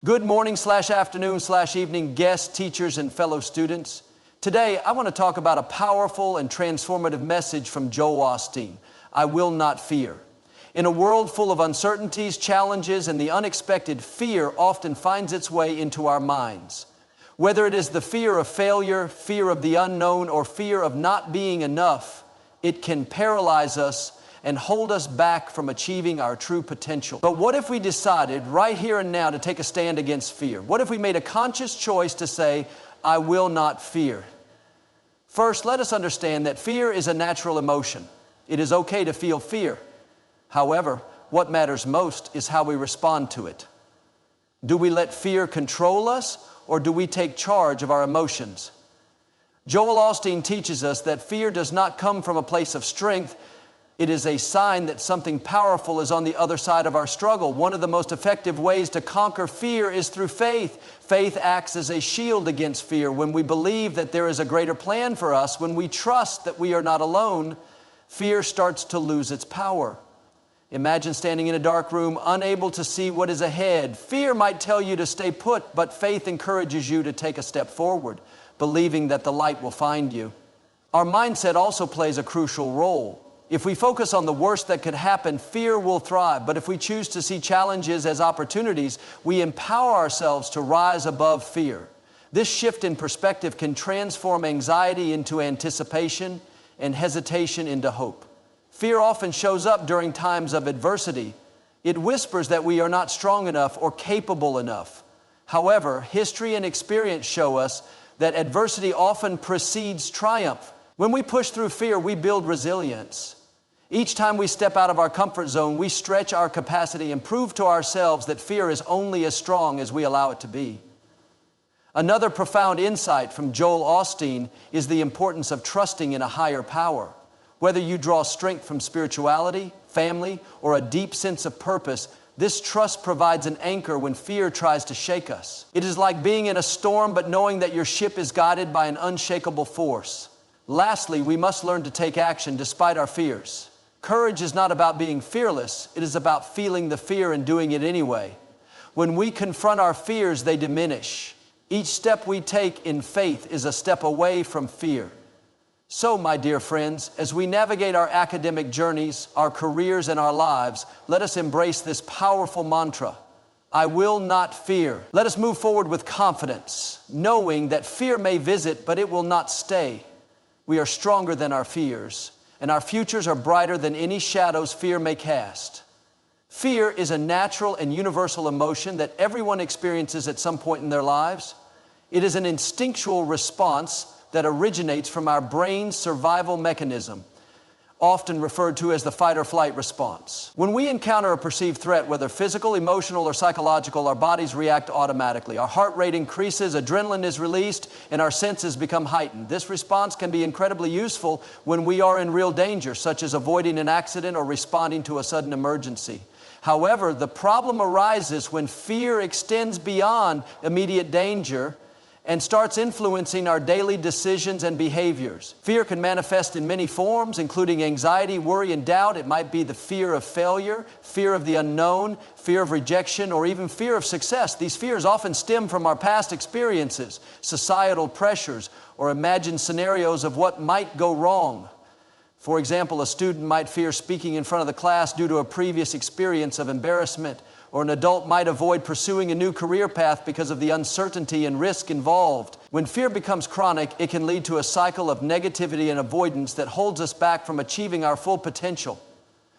Good morning / afternoon / evening guests, teachers, and fellow students. Today, I want to talk about a powerful and transformative message from Jole Osteen. I will not fear. In a world full of uncertainties, challenges, and the unexpected, fear often finds its way into our minds. Whether it is the fear of failure, fear of the unknown, or fear of not being enough, it can paralyze us and hold us back from achieving our true potential. But what if we decided right here and now to take a stand against fear? What if we made a conscious choice to say, I will not fear? First, let us understand that fear is a natural emotion. It is okay to feel fear. However, what matters most is how we respond to it. Do we let fear control us, or do we take charge of our emotions? Jole Osteen teaches us that fear does not come from a place of strength. It is a sign that something powerful is on the other side of our struggle. One of the most effective ways to conquer fear is through faith. Faith acts as a shield against fear. When we believe that there is a greater plan for us, when we trust that we are not alone, fear starts to lose its power. Imagine standing in a dark room, unable to see what is ahead. Fear might tell you to stay put, but faith encourages you to take a step forward, believing that the light will find you. Our mindset also plays a crucial role. If we focus on the worst that could happen, fear will thrive. But if we choose to see challenges as opportunities, we empower ourselves to rise above fear. This shift in perspective can transform anxiety into anticipation and hesitation into hope. Fear often shows up during times of adversity. It whispers that we are not strong enough or capable enough. However, history and experience show us that adversity often precedes triumph. When we push through fear, we build resilience. Each time we step out of our comfort zone, we stretch our capacity and prove to ourselves that fear is only as strong as we allow it to be. Another profound insight from Jole Osteen is the importance of trusting in a higher power. Whether you draw strength from spirituality, family, or a deep sense of purpose, this trust provides an anchor when fear tries to shake us. It is like being in a storm but knowing that your ship is guided by an unshakable force. Lastly, we must learn to take action despite our fears. Courage is not about being fearless. It is about feeling the fear and doing it anyway. When we confront our fears, they diminish. Each step we take in faith is a step away from fear. So, my dear friends, as we navigate our academic journeys, our careers, and our lives, let us embrace this powerful mantra. I will not fear. Let us move forward with confidence, knowing that fear may visit, but it will not stay. We are stronger than our fears, and our futures are brighter than any shadows fear may cast. Fear is a natural and universal emotion that everyone experiences at some point in their lives. It is an instinctual response that originates from our brain's survival mechanism, often referred to as the fight or flight response. When we encounter a perceived threat, whether physical, emotional, or psychological, our bodies react automatically. Our heart rate increases, adrenaline is released, and our senses become heightened. This response can be incredibly useful when we are in real danger, such as avoiding an accident or responding to a sudden emergency. However, the problem arises when fear extends beyond immediate danger and starts influencing our daily decisions and behaviors. Fear can manifest in many forms, including anxiety, worry, and doubt. It might be the fear of failure, fear of the unknown, fear of rejection, or even fear of success. These fears often stem from our past experiences, societal pressures, or imagined scenarios of what might go wrong. For example, a student might fear speaking in front of the class due to a previous experience of embarrassment, or an adult might avoid pursuing a new career path because of the uncertainty and risk involved. When fear becomes chronic, it can lead to a cycle of negativity and avoidance that holds us back from achieving our full potential.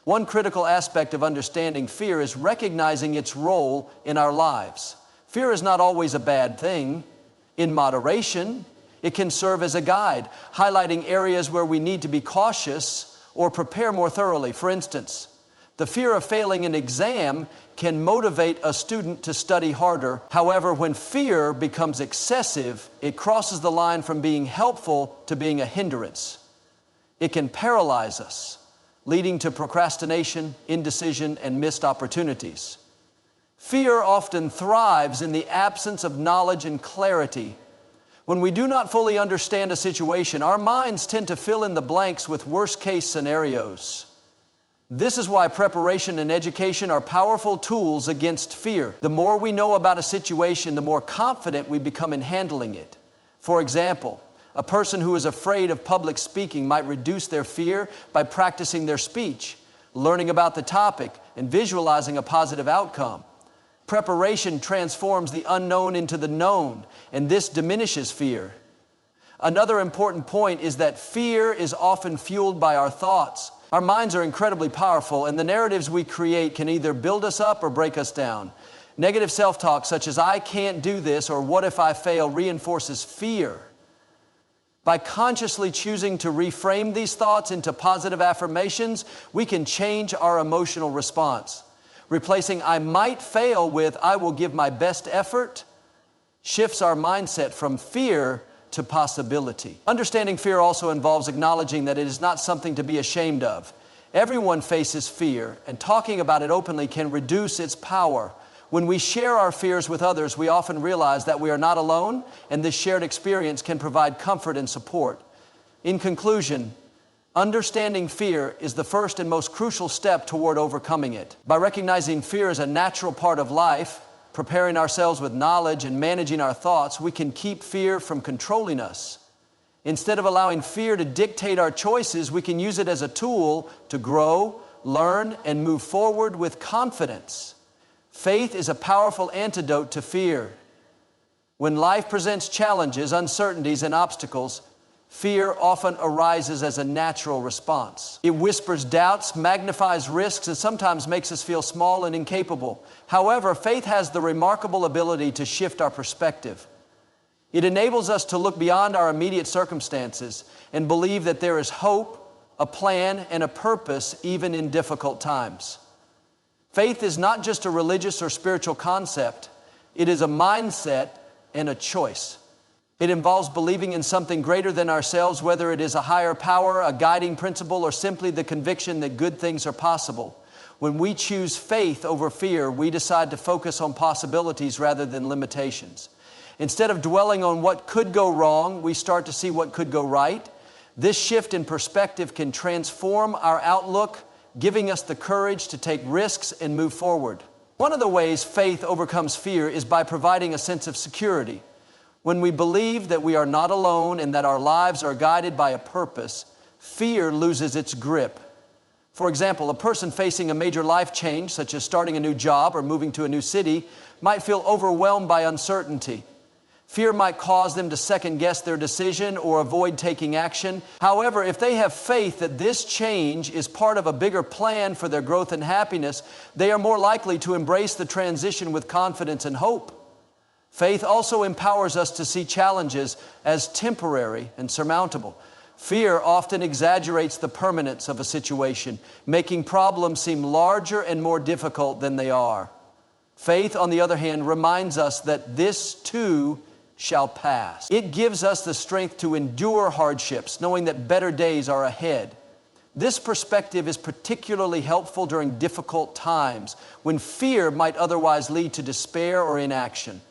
One critical aspect of understanding fear is recognizing its role in our lives. Fear is not always a bad thing. In moderation, it can serve as a guide, highlighting areas where we need to be cautious or prepare more thoroughly. For instance, the fear of failing an exam can motivate a student to study harder. However, when fear becomes excessive, it crosses the line from being helpful to being a hindrance. It can paralyze us, leading to procrastination, indecision, and missed opportunities. Fear often thrives in the absence of knowledge and clarity. When we do not fully understand a situation, our minds tend to fill in the blanks with worst-case scenarios. This is why preparation and education are powerful tools against fear. The more we know about a situation, the more confident we become in handling it. For example, a person who is afraid of public speaking might reduce their fear by practicing their speech, learning about the topic, and visualizing a positive outcome. Preparation transforms the unknown into the known, and this diminishes fear. Another important point is that fear is often fueled by our thoughts. Our minds are incredibly powerful, and the narratives we create can either build us up or break us down. Negative self-talk such as "I can't do this" or "what if I fail" reinforces fear. By consciously choosing to reframe these thoughts into positive affirmations, we can change our emotional response. Replacing "I might fail" with "I will give my best effort" shifts our mindset from fear to possibility. Understanding fear also involves acknowledging that it is not something to be ashamed of. Everyone faces fear, and talking about it openly can reduce its power. When we share our fears with others, we often realize that we are not alone, and this shared experience can provide comfort and support. In conclusion, understanding fear is the first and most crucial step toward overcoming it. By recognizing fear as a natural part of life, preparing ourselves with knowledge, and managing our thoughts, we can keep fear from controlling us. Instead of allowing fear to dictate our choices, we can use it as a tool to grow, learn, and move forward with confidence. Faith is a powerful antidote to fear. When life presents challenges, uncertainties, and obstacles, fear often arises as a natural response. It whispers doubts, magnifies risks, and sometimes makes us feel small and incapable. However, faith has the remarkable ability to shift our perspective. It enables us to look beyond our immediate circumstances and believe that there is hope, a plan, and a purpose even in difficult times. Faith is not just a religious or spiritual concept. It is a mindset and a choice. It involves believing in something greater than ourselves, whether it is a higher power, a guiding principle, or simply the conviction that good things are possible. When we choose faith over fear, we decide to focus on possibilities rather than limitations. Instead of dwelling on what could go wrong, we start to see what could go right. This shift in perspective can transform our outlook, giving us the courage to take risks and move forward. One of the ways faith overcomes fear is by providing a sense of security. When we believe that we are not alone and that our lives are guided by a purpose, fear loses its grip. For example, a person facing a major life change, such as starting a new job or moving to a new city, might feel overwhelmed by uncertainty. Fear might cause them to second-guess their decision or avoid taking action. However, if they have faith that this change is part of a bigger plan for their growth and happiness, they are more likely to embrace the transition with confidence and hope. Faith also empowers us to see challenges as temporary and surmountable. Fear often exaggerates the permanence of a situation, making problems seem larger and more difficult than they are. Faith, on the other hand, reminds us that this too shall pass. It gives us the strength to endure hardships, knowing that better days are ahead. This perspective is particularly helpful during difficult times, when fear might otherwise lead to despair or inaction.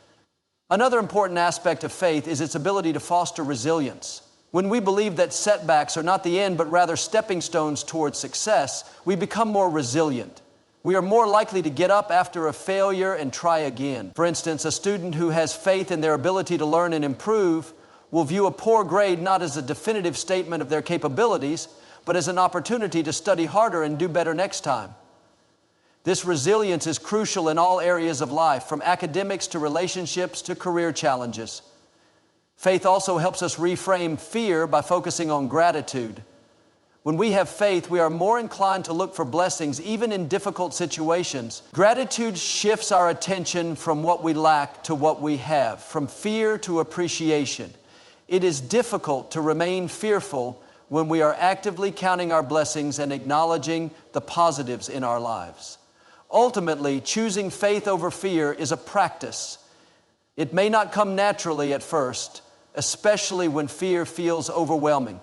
Another important aspect of faith is its ability to foster resilience. When we believe that setbacks are not the end, but rather stepping stones towards success, we become more resilient. We are more likely to get up after a failure and try again. For instance, a student who has faith in their ability to learn and improve will view a poor grade not as a definitive statement of their capabilities, but as an opportunity to study harder and do better next time. This resilience is crucial in all areas of life, from academics to relationships to career challenges. Faith also helps us reframe fear by focusing on gratitude. When we have faith, we are more inclined to look for blessings even in difficult situations. Gratitude shifts our attention from what we lack to what we have, from fear to appreciation. It is difficult to remain fearful when we are actively counting our blessings and acknowledging the positives in our lives. Ultimately, choosing faith over fear is a practice. It may not come naturally at first, especially when fear feels overwhelming.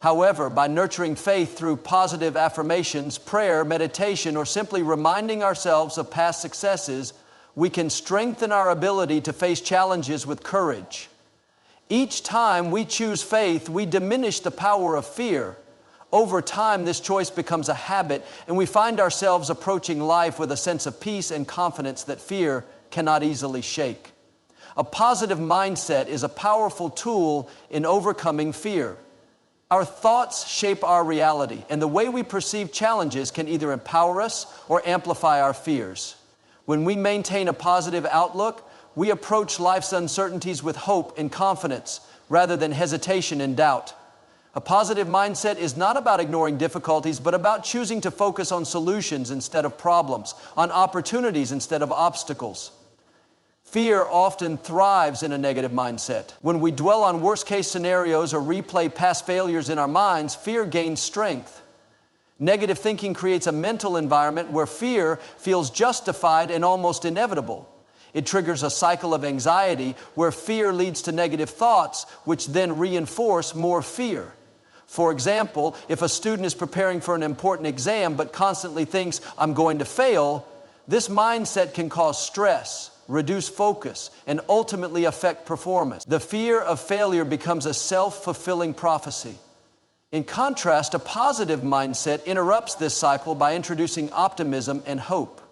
However, by nurturing faith through positive affirmations, prayer, meditation, or simply reminding ourselves of past successes, we can strengthen our ability to face challenges with courage. Each time we choose faith, we diminish the power of fear. Over time, this choice becomes a habit, and we find ourselves approaching life with a sense of peace and confidence that fear cannot easily shake. A positive mindset is a powerful tool in overcoming fear. Our thoughts shape our reality, and the way we perceive challenges can either empower us or amplify our fears. When we maintain a positive outlook, we approach life's uncertainties with hope and confidence rather than hesitation and doubt. A positive mindset is not about ignoring difficulties, but about choosing to focus on solutions instead of problems, on opportunities instead of obstacles. Fear often thrives in a negative mindset. When we dwell on worst-case scenarios or replay past failures in our minds, fear gains strength. Negative thinking creates a mental environment where fear feels justified and almost inevitable. It triggers a cycle of anxiety where fear leads to negative thoughts, which then reinforce more fear. For example, if a student is preparing for an important exam but constantly thinks, "I'm going to fail," this mindset can cause stress, reduce focus, and ultimately affect performance. The fear of failure becomes a self-fulfilling prophecy. In contrast, a positive mindset interrupts this cycle by introducing optimism and hope.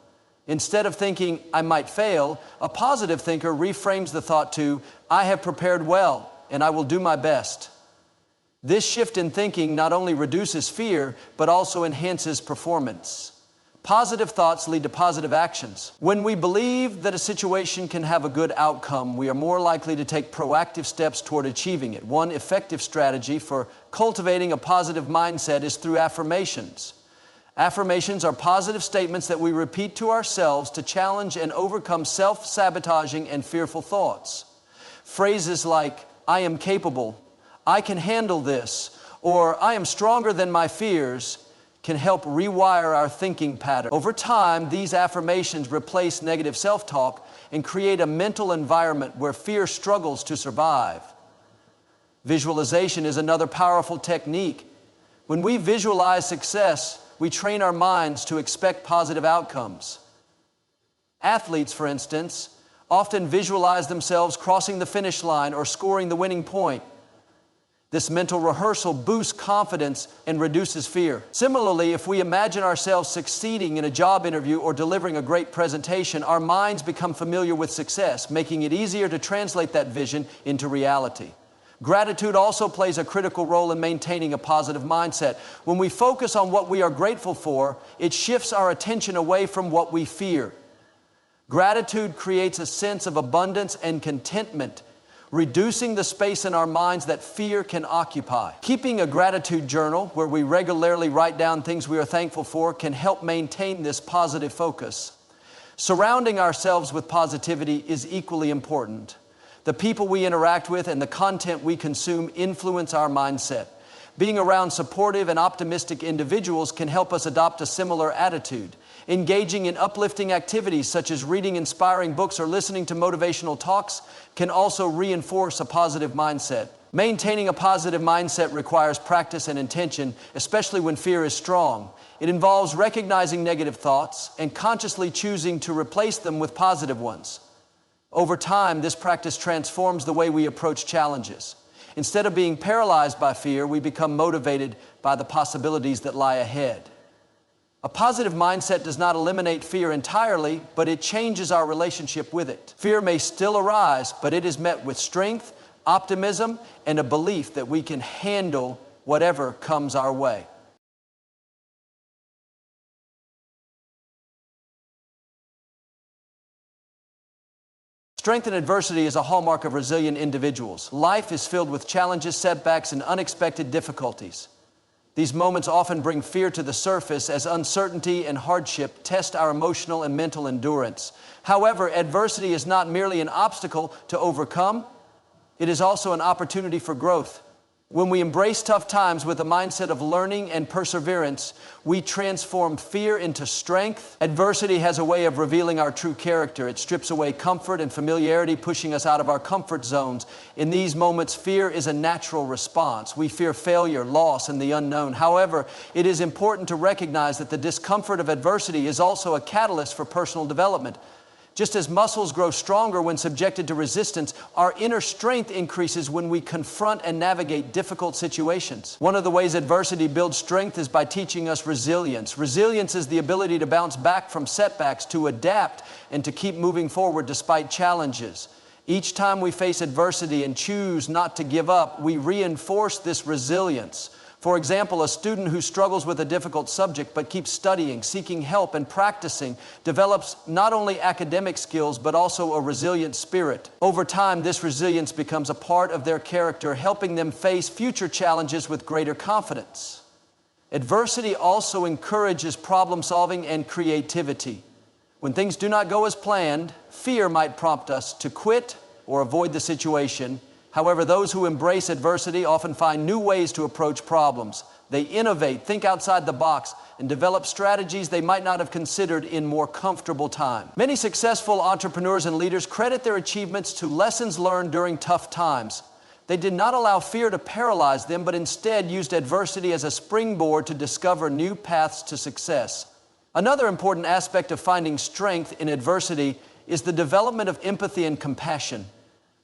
Instead of thinking, "I might fail," a positive thinker reframes the thought to, "I have prepared well, and I will do my best." This shift in thinking not only reduces fear, but also enhances performance. Positive thoughts lead to positive actions. When we believe that a situation can have a good outcome, we are more likely to take proactive steps toward achieving it. One effective strategy for cultivating a positive mindset is through affirmations. Affirmations are positive statements that we repeat to ourselves to challenge and overcome self-sabotaging and fearful thoughts. Phrases like, "I am capable," "I can handle this," or "I am stronger than my fears" can help rewire our thinking pattern. Over time, these affirmations replace negative self-talk and create a mental environment where fear struggles to survive. Visualization is another powerful technique. When we visualize success, we train our minds to expect positive outcomes. Athletes, for instance, often visualize themselves crossing the finish line or scoring the winning point. This mental rehearsal boosts confidence and reduces fear. Similarly, if we imagine ourselves succeeding in a job interview or delivering a great presentation, our minds become familiar with success, making it easier to translate that vision into reality. Gratitude also plays a critical role in maintaining a positive mindset. When we focus on what we are grateful for, it shifts our attention away from what we fear. Gratitude creates a sense of abundance and contentment, reducing the space in our minds that fear can occupy. Keeping a gratitude journal where we regularly write down things we are thankful for can help maintain this positive focus. Surrounding ourselves with positivity is equally important. The people we interact with and the content we consume influence our mindset. Being around supportive and optimistic individuals can help us adopt a similar attitude. Engaging in uplifting activities such as reading inspiring books or listening to motivational talks can also reinforce a positive mindset. Maintaining a positive mindset requires practice and intention, especially when fear is strong. It involves recognizing negative thoughts and consciously choosing to replace them with positive ones. Over time, this practice transforms the way we approach challenges. Instead of being paralyzed by fear, we become motivated by the possibilities that lie ahead. A positive mindset does not eliminate fear entirely, but it changes our relationship with it. Fear may still arise, but it is met with strength, optimism, and a belief that we can handle whatever comes our way. Strength in adversity is a hallmark of resilient individuals. Life is filled with challenges, setbacks, and unexpected difficulties. These moments often bring fear to the surface as uncertainty and hardship test our emotional and mental endurance. However, adversity is not merely an obstacle to overcome, it is also an opportunity for growth. When we embrace tough times with a mindset of learning and perseverance, we transform fear into strength. Adversity has a way of revealing our true character. It strips away comfort and familiarity, pushing us out of our comfort zones. In these moments, fear is a natural response. We fear failure, loss, and the unknown. However, it is important to recognize that the discomfort of adversity is also a catalyst for personal development. Just as muscles grow stronger when subjected to resistance, our inner strength increases when we confront and navigate difficult situations. One of the ways adversity builds strength is by teaching us resilience. Resilience is the ability to bounce back from setbacks, to adapt, and to keep moving forward despite challenges. Each time we face adversity and choose not to give up, we reinforce this resilience. For example, a student who struggles with a difficult subject but keeps studying, seeking help, and practicing develops not only academic skills but also a resilient spirit. Over time, this resilience becomes a part of their character, helping them face future challenges with greater confidence. Adversity also encourages problem solving and creativity. When things do not go as planned, fear might prompt us to quit or avoid the situation. However, those who embrace adversity often find new ways to approach problems. They innovate, think outside the box, and develop strategies they might not have considered in more comfortable times. Many successful entrepreneurs and leaders credit their achievements to lessons learned during tough times. They did not allow fear to paralyze them, but instead used adversity as a springboard to discover new paths to success. Another important aspect of finding strength in adversity is the development of empathy and compassion.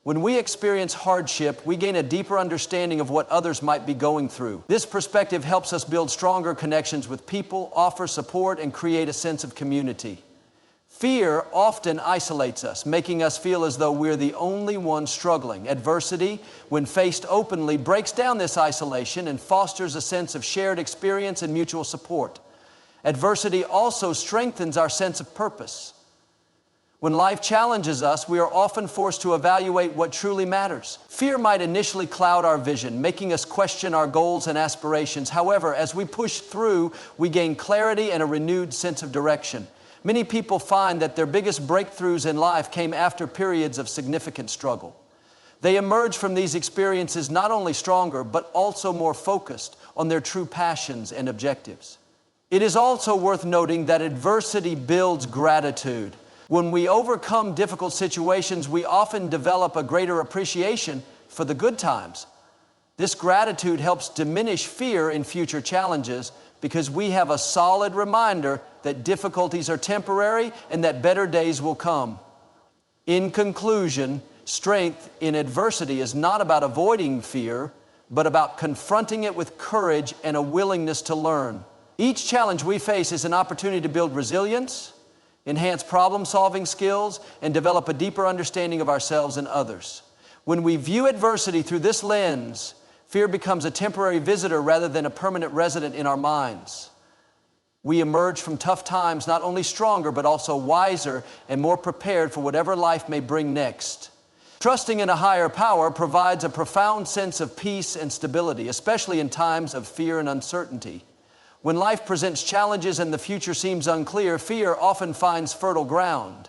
When we experience hardship, we gain a deeper understanding of what others might be going through. This perspective helps us build stronger connections with people, offer support, and create a sense of community. Fear often isolates us, making us feel as though we're the only one struggling. Adversity, when faced openly, breaks down this isolation and fosters a sense of shared experience and mutual support. Adversity also strengthens our sense of purpose. When life challenges us, we are often forced to evaluate what truly matters. Fear might initially cloud our vision, making us question our goals and aspirations. However, as we push through, we gain clarity and a renewed sense of direction. Many people find that their biggest breakthroughs in life came after periods of significant struggle. They emerge from these experiences not only stronger, but also more focused on their true passions and objectives. It is also worth noting that adversity builds gratitude. When we overcome difficult situations, we often develop a greater appreciation for the good times. This gratitude helps diminish fear in future challenges because we have a solid reminder that difficulties are temporary and that better days will come. In conclusion, strength in adversity is not about avoiding fear, but about confronting it with courage and a willingness to learn. Each challenge we face is an opportunity to build resilience, enhance problem-solving skills, and develop a deeper understanding of ourselves and others. When we view adversity through this lens, fear becomes a temporary visitor rather than a permanent resident in our minds. We emerge from tough times not only stronger, but also wiser and more prepared for whatever life may bring next. Trusting in a higher power provides a profound sense of peace and stability, especially in times of fear and uncertainty. When life presents challenges and the future seems unclear, fear often finds fertile ground.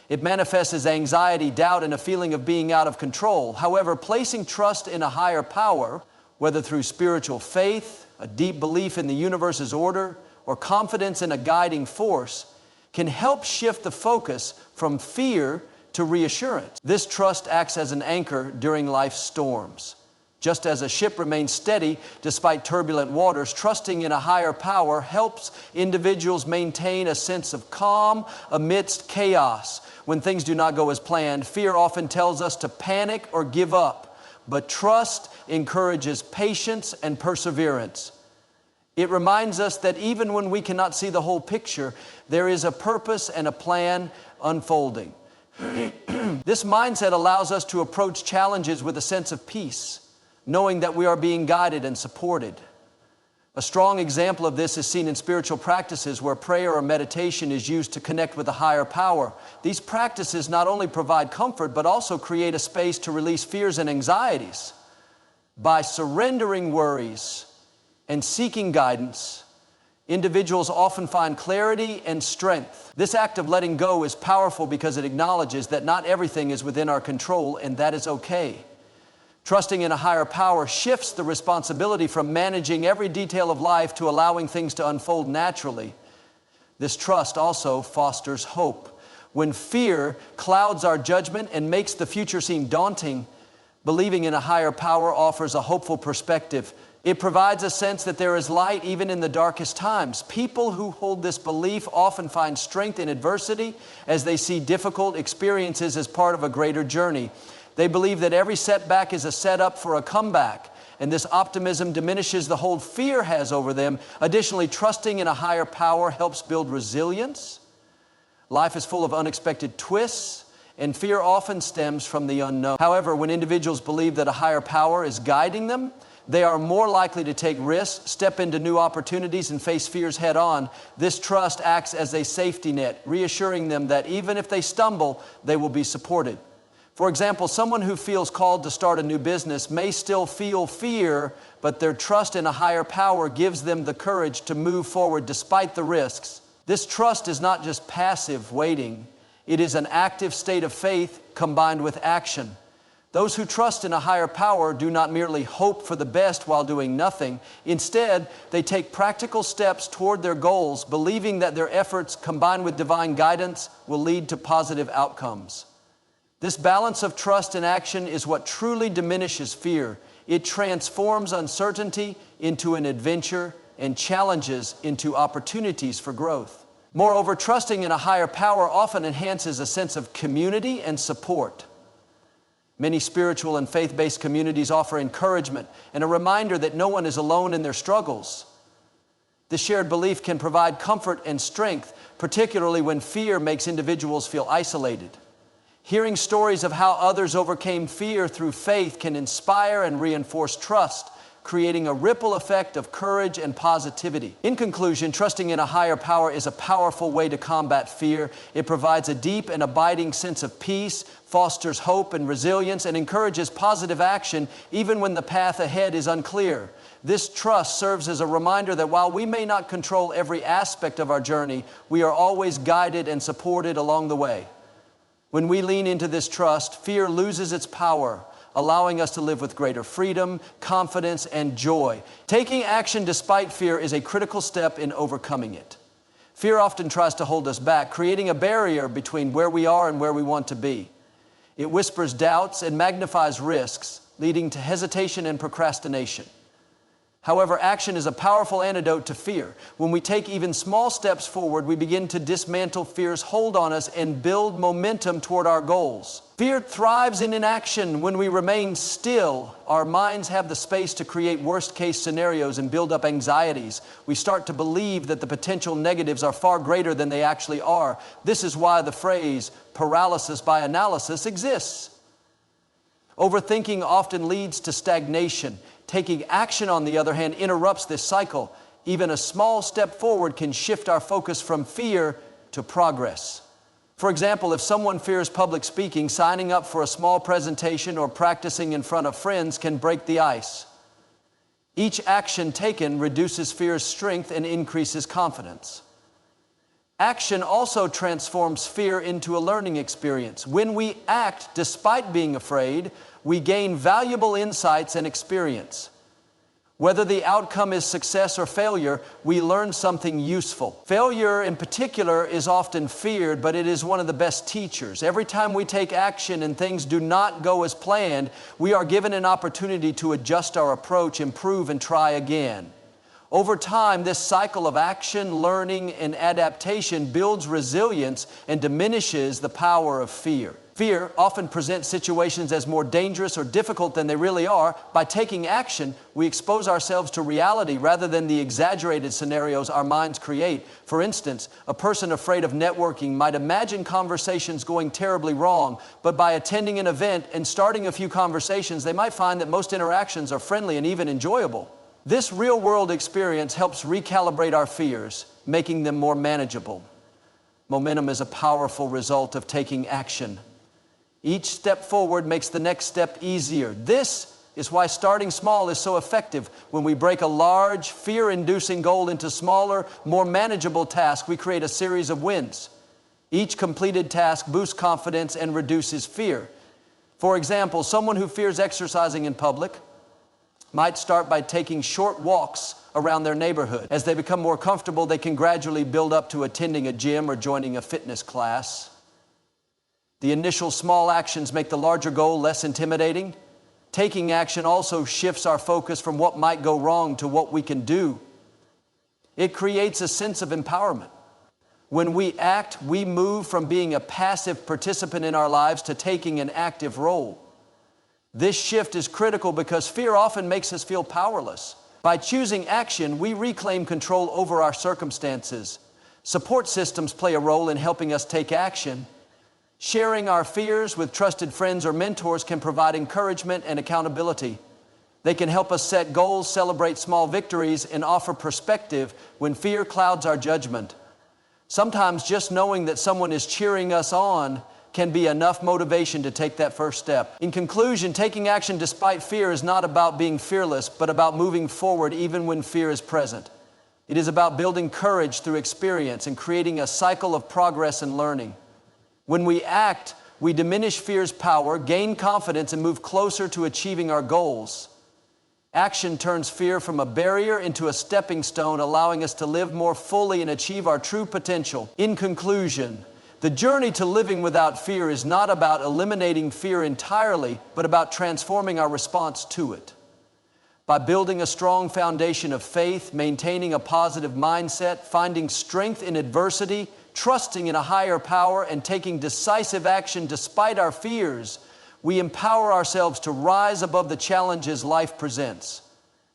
It manifests as anxiety, doubt, and a feeling of being out of control. However, placing trust in a higher power, whether through spiritual faith, a deep belief in the universe's order, or confidence in a guiding force, can help shift the focus from fear to reassurance. This trust acts as an anchor during life's storms. Just as a ship remains steady despite turbulent waters, trusting in a higher power helps individuals maintain a sense of calm amidst chaos. When things do not go as planned, fear often tells us to panic or give up, but trust encourages patience and perseverance. It reminds us that even when we cannot see the whole picture, there is a purpose and a plan unfolding. This mindset allows us to approach challenges with a sense of peace, knowing that we are being guided and supported. A strong example of this is seen in spiritual practices where prayer or meditation is used to connect with a higher power. These practices not only provide comfort, but also create a space to release fears and anxieties. By surrendering worries and seeking guidance, individuals often find clarity and strength. This act of letting go is powerful because it acknowledges that not everything is within our control, and that is okay. Trusting in a higher power shifts the responsibility from managing every detail of life to allowing things to unfold naturally. This trust also fosters hope. When fear clouds our judgment and makes the future seem daunting, believing in a higher power offers a hopeful perspective. It provides a sense that there is light even in the darkest times. People who hold this belief often find strength in adversity as they see difficult experiences as part of a greater journey. They believe that every setback is a setup for a comeback, and this optimism diminishes the hold fear has over them. Additionally, trusting in a higher power helps build resilience. Life is full of unexpected twists, and fear often stems from the unknown. However, when individuals believe that a higher power is guiding them, they are more likely to take risks, step into new opportunities, and face fears head on. This trust acts as a safety net, reassuring them that even if they stumble, they will be supported. For example, someone who feels called to start a new business may still feel fear, but their trust in a higher power gives them the courage to move forward despite the risks. This trust is not just passive waiting. It is an active state of faith combined with action. Those who trust in a higher power do not merely hope for the best while doing nothing. Instead, they take practical steps toward their goals, believing that their efforts combined with divine guidance will lead to positive outcomes. This balance of trust and action is what truly diminishes fear. It transforms uncertainty into an adventure and challenges into opportunities for growth. Moreover, trusting in a higher power often enhances a sense of community and support. Many spiritual and faith-based communities offer encouragement and a reminder that no one is alone in their struggles. This shared belief can provide comfort and strength, particularly when fear makes individuals feel isolated. Hearing stories of how others overcame fear through faith can inspire and reinforce trust, creating a ripple effect of courage and positivity. In conclusion, trusting in a higher power is a powerful way to combat fear. It provides a deep and abiding sense of peace, fosters hope and resilience, and encourages positive action even when the path ahead is unclear. This trust serves as a reminder that while we may not control every aspect of our journey, we are always guided and supported along the way. When we lean into this trust, fear loses its power, allowing us to live with greater freedom, confidence, and joy. Taking action despite fear is a critical step in overcoming it. Fear often tries to hold us back, creating a barrier between where we are and where we want to be. It whispers doubts and magnifies risks, leading to hesitation and procrastination. However, action is a powerful antidote to fear. When we take even small steps forward, we begin to dismantle fear's hold on us and build momentum toward our goals. Fear thrives in inaction. When we remain still, our minds have the space to create worst-case scenarios and build up anxieties. We start to believe that the potential negatives are far greater than they actually are. This is why the phrase paralysis by analysis exists. Overthinking often leads to stagnation. Taking action, on the other hand, interrupts this cycle. Even a small step forward can shift our focus from fear to progress. For example, if someone fears public speaking, signing up for a small presentation or practicing in front of friends can break the ice. Each action taken reduces fear's strength and increases confidence. Action also transforms fear into a learning experience. When we act despite being afraid, we gain valuable insights and experience. Whether the outcome is success or failure, we learn something useful. Failure in particular is often feared, but it is one of the best teachers. Every time we take action and things do not go as planned, we are given an opportunity to adjust our approach, improve, and try again. Over time, this cycle of action, learning, and adaptation builds resilience and diminishes the power of fear. Fear often presents situations as more dangerous or difficult than they really are. By taking action, we expose ourselves to reality rather than the exaggerated scenarios our minds create. For instance, a person afraid of networking might imagine conversations going terribly wrong, but by attending an event and starting a few conversations, they might find that most interactions are friendly and even enjoyable. This real-world experience helps recalibrate our fears, making them more manageable. Momentum is a powerful result of taking action. Each step forward makes the next step easier. This is why starting small is so effective. When we break a large, fear-inducing goal into smaller, more manageable tasks, we create a series of wins. Each completed task boosts confidence and reduces fear. For example, someone who fears exercising in public might start by taking short walks around their neighborhood. As they become more comfortable, they can gradually build up to attending a gym or joining a fitness class. The initial small actions make the larger goal less intimidating. Taking action also shifts our focus from what might go wrong to what we can do. It creates a sense of empowerment. When we act, we move from being a passive participant in our lives to taking an active role. This shift is critical because fear often makes us feel powerless. By choosing action, we reclaim control over our circumstances. Support systems play a role in helping us take action. Sharing our fears with trusted friends or mentors can provide encouragement and accountability. They can help us set goals, celebrate small victories, and offer perspective when fear clouds our judgment. Sometimes just knowing that someone is cheering us on can be enough motivation to take that first step. In conclusion, taking action despite fear is not about being fearless, but about moving forward even when fear is present. It is about building courage through experience and creating a cycle of progress and learning. When we act, we diminish fear's power, gain confidence, and move closer to achieving our goals. Action turns fear from a barrier into a stepping stone, allowing us to live more fully and achieve our true potential. In conclusion, the journey to living without fear is not about eliminating fear entirely, but about transforming our response to it. By building a strong foundation of faith, maintaining a positive mindset, finding strength in adversity, trusting in a higher power, and taking decisive action despite our fears, we empower ourselves to rise above the challenges life presents.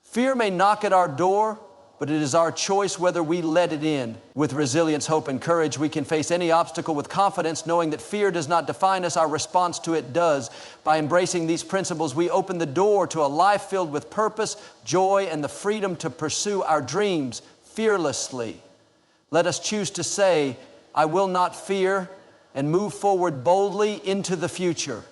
Fear may knock at our door, but it is our choice whether we let it in. With resilience, hope, and courage, we can face any obstacle with confidence, knowing that fear does not define us, our response to it does. By embracing these principles, we open the door to a life filled with purpose, joy, and the freedom to pursue our dreams fearlessly. Let us choose to say, "I will not fear," and move forward boldly into the future.